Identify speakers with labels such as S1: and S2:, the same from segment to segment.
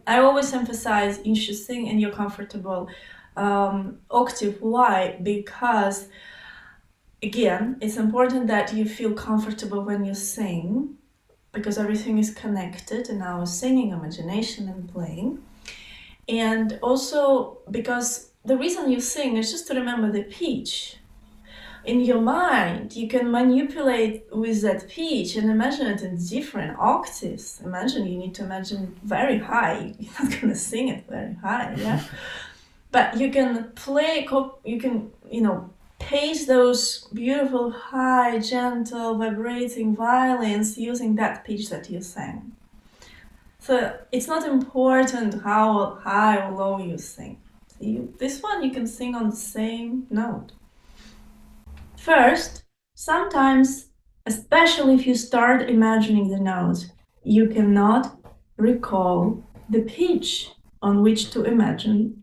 S1: I always emphasize you should sing in your comfortable octave. Why? Because again, it's important that you feel comfortable when you sing, because everything is connected in our singing, imagination, and playing. And also because the reason you sing is just to remember the pitch. In your mind, you can manipulate with that pitch and imagine it in different octaves. Imagine you need to imagine very high. You're not gonna sing it very high, yeah? But you can play, you can, pace those beautiful, high, gentle, vibrating violins using that pitch that you sang. So it's not important how high or low you sing. This one you can sing on the same note. First, sometimes, especially if you start imagining the notes, you cannot recall the pitch on which to imagine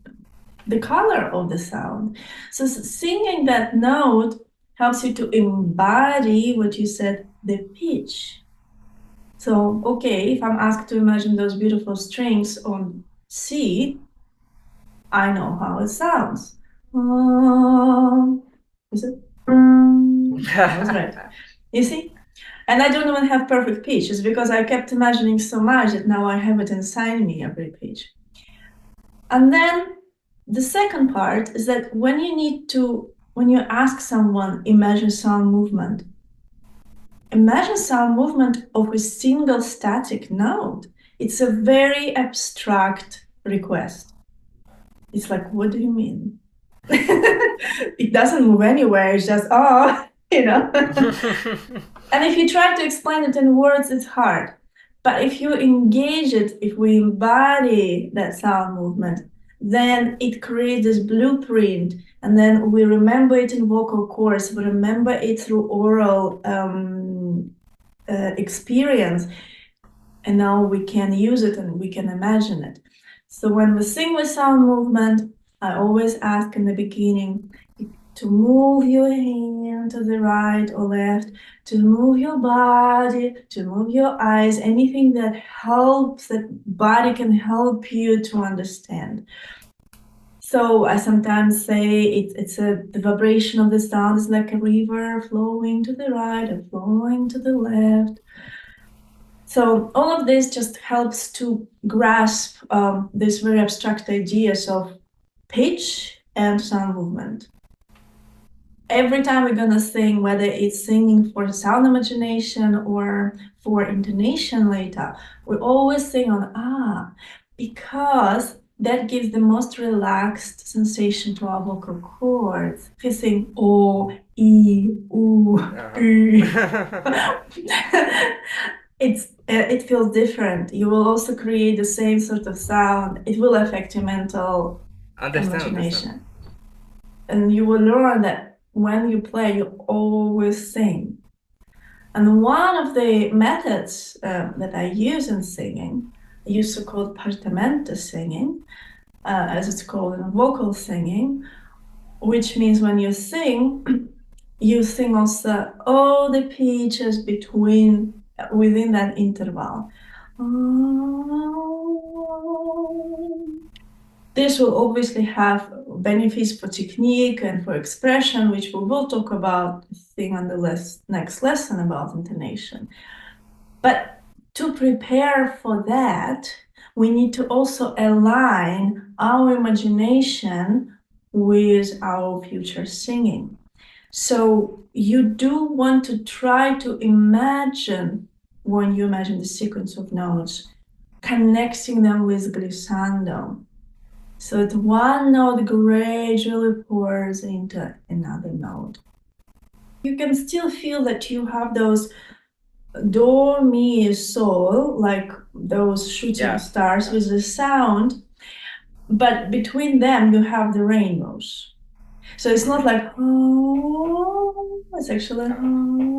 S1: the color of the sound. So singing that note helps you to embody what you said, the pitch. So, okay, if I'm asked to imagine those beautiful strings on C, I know how it sounds. Is it? I was right. You see? And I don't even have perfect pitch. It's because I kept imagining so much that now I have it inside me, every pitch. And then the second part is that when you ask someone, imagine sound movement of a single static note. It's a very abstract request. It's like, what do you mean? It doesn't move anywhere. It's just, And if you try to explain it in words, it's hard. But if you engage it, if we embody that sound movement, then it creates this blueprint, and then we remember it in vocal cords, we remember it through oral experience, and now we can use it and we can imagine it. So when we sing with sound movement, I always ask in the beginning to move your hand to the right or left, to move your body, to move your eyes, anything that helps, that body can help you to understand. So I sometimes say the vibration of the sound is like a river flowing to the right and flowing to the left. So all of this just helps to grasp these very abstract ideas of pitch and sound movement. Every time we're gonna sing, whether it's singing for sound imagination or for intonation later, we always sing on because that gives the most relaxed sensation to our vocal cords. If you sing o, e, u, it feels different. You will also create the same sort of sound. It will affect your mental imagination. And you will learn that when you play, you always sing. And one of the methods that I use in singing, I use so-called partamento singing, as it's called in vocal singing, which means when you sing also all the pitches within that interval. This will obviously have benefits for technique and for expression, which we will talk about, I think, on the next lesson about intonation. But to prepare for that, we need to also align our imagination with our future singing. So you do want to try to imagine, when you imagine the sequence of notes, connecting them with glissando. So that one note gradually pours into another note. You can still feel that you have those do, mi, sol, like those shooting stars with the sound, but between them you have the rainbows. So it's not like, oh, it's actually, oh.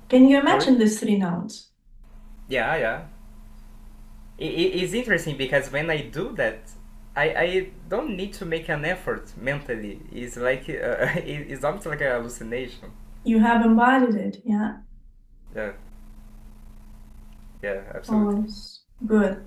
S1: Can you imagine these three notes?
S2: Yeah. It's interesting because when I do that, I don't need to make an effort mentally. It's like it's almost like a hallucination.
S1: You have embodied it, yeah.
S2: Yeah. Yeah, absolutely.
S1: Always good.